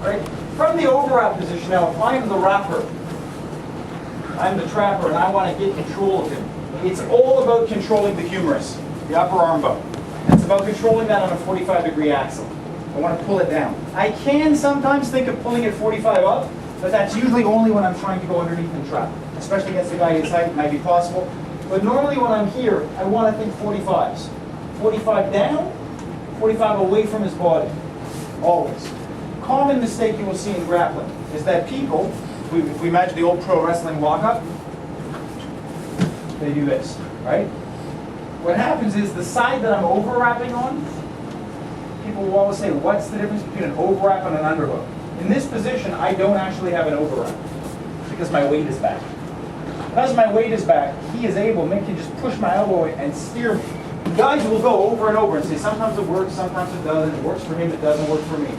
right? From the overwrap position now, if I'm the wrapper, I'm the trapper, and I want to get control of him. It's all about controlling the humerus, the upper arm bone. It's about controlling that on a 45-degree axle. I want to pull it down. I can sometimes think of pulling it 45 up, but that's usually only when I'm trying to go underneath and trap. Especially against the guy his height, it might be possible. But normally when I'm here, I want to think 45s. 45 down, 45 away from his body. Always. Common mistake you will see in grappling is that people, if we imagine the old pro wrestling walk-up, they do this, right? What happens is the side that I'm overwrapping on, people will always say, what's the difference between an overwrap and an underhook? In this position, I don't actually have an overwrap because my weight is back. Because my weight is back, he is able, Mick can just push my elbow and steer me. Guys will go over and over and say, sometimes it works, sometimes it doesn't. It works for him, it doesn't work for me.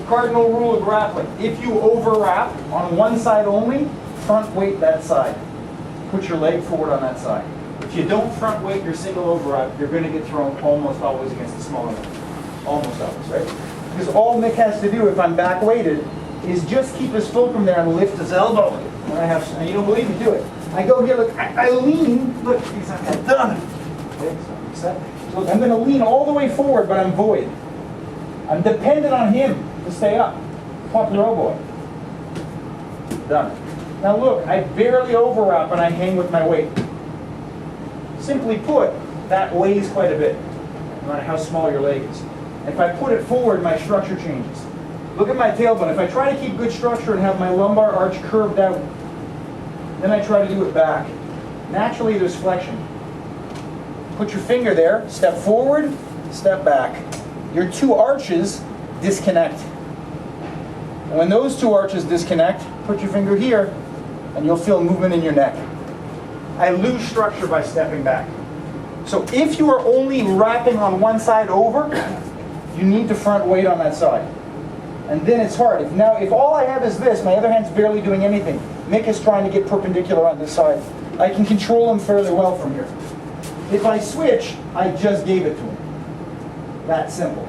Cardinal rule of grappling, if you overwrap on one side only, front weight that side. Put your leg forward on that side. If you don't front weight your single overwrap, you're going to get thrown almost always against the smaller one. Almost always, right? Because all Mick has to do, if I'm back weighted, is just keep his fulcrum there and lift his elbow. And you don't believe me, do it. I go here, look, I lean, look, I've done it. Okay, so look, I'm going to lean all the way forward, but I'm void. I'm dependent on him to stay up. Pop your elbow up. Done. Now look, I barely overwrap and I hang with my weight. Simply put, that weighs quite a bit, no matter how small your leg is. If I put it forward, my structure changes. Look at my tailbone. If I try to keep good structure and have my lumbar arch curved out, then I try to do it back. Naturally, there's flexion. Put your finger there, step forward, step back. Your two arches disconnect. And when those two arches disconnect, put your finger here, and you'll feel movement in your neck. I lose structure by stepping back. So if you are only wrapping on one side over, you need to front weight on that side. And then it's hard. If all I have is this, my other hand's barely doing anything. Mick is trying to get perpendicular on this side. I can control him fairly well from here. If I switch, I just gave it to him. That simple.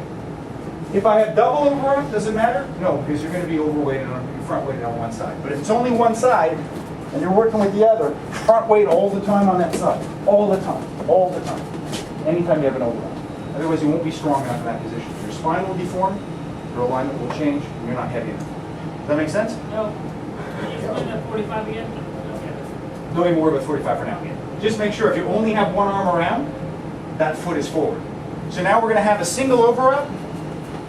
If I have double overwrap, does it matter? No, because you're going to be overweighted on front weighted on one side. But if it's only one side, and you're working with the other, front weight all the time on that side. All the time. All the time. Anytime you have an overwrap. Otherwise, you won't be strong enough in that position. Your spine will deform, your alignment will change, and you're not heavy enough. Does that make sense? No. Can you explain that 45 again? Don't even worry about 45 for now. Just make sure if you only have one arm around, that foot is forward. So now we're going to have a single overwrap,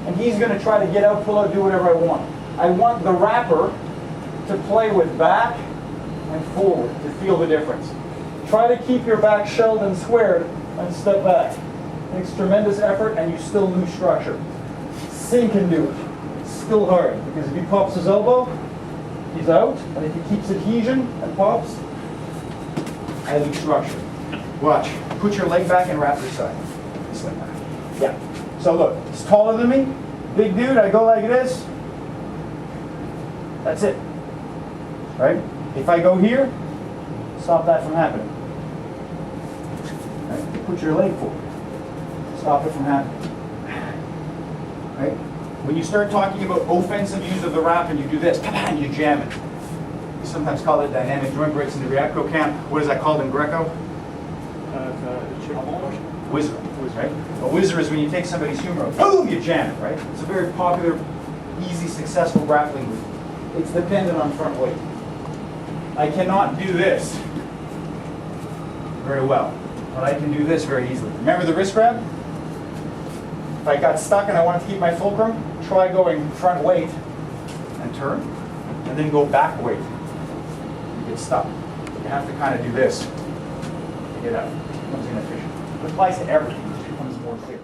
and he's going to try to get out, pull out, do whatever I want. I want the wrapper to play with back and forward to feel the difference. Try to keep your back shelled and squared and step back. It takes tremendous effort and you still lose structure. Sink can do it. It's still hard because if he pops his elbow, he's out, and if he keeps adhesion and pops, I lose structure. Watch. Put your leg back and wrap your side. Just like that. Yeah. So look, he's taller than me. Big dude, I go like this. That's it. Right? If I go here, stop that from happening. Right? Put your leg forward. Stop it from happening. Right? When you start talking about offensive use of the wrap and you do this, and you jam it. We sometimes call it dynamic joint breaks in the Reacco camp. What is that called in Greco? Whizzer. Right? A whizzer is when you take somebody's humeral, boom, you jam it, right? It's a very popular, easy, successful grappling move. It's dependent on front weight. I cannot do this very well, but I can do this very easily. Remember the wrist grab? If I got stuck and I wanted to keep my fulcrum, try going front weight and turn, and then go back weight. You get stuck. You have to kind of do this to get out. It becomes inefficient. It applies to everything. It becomes more clear.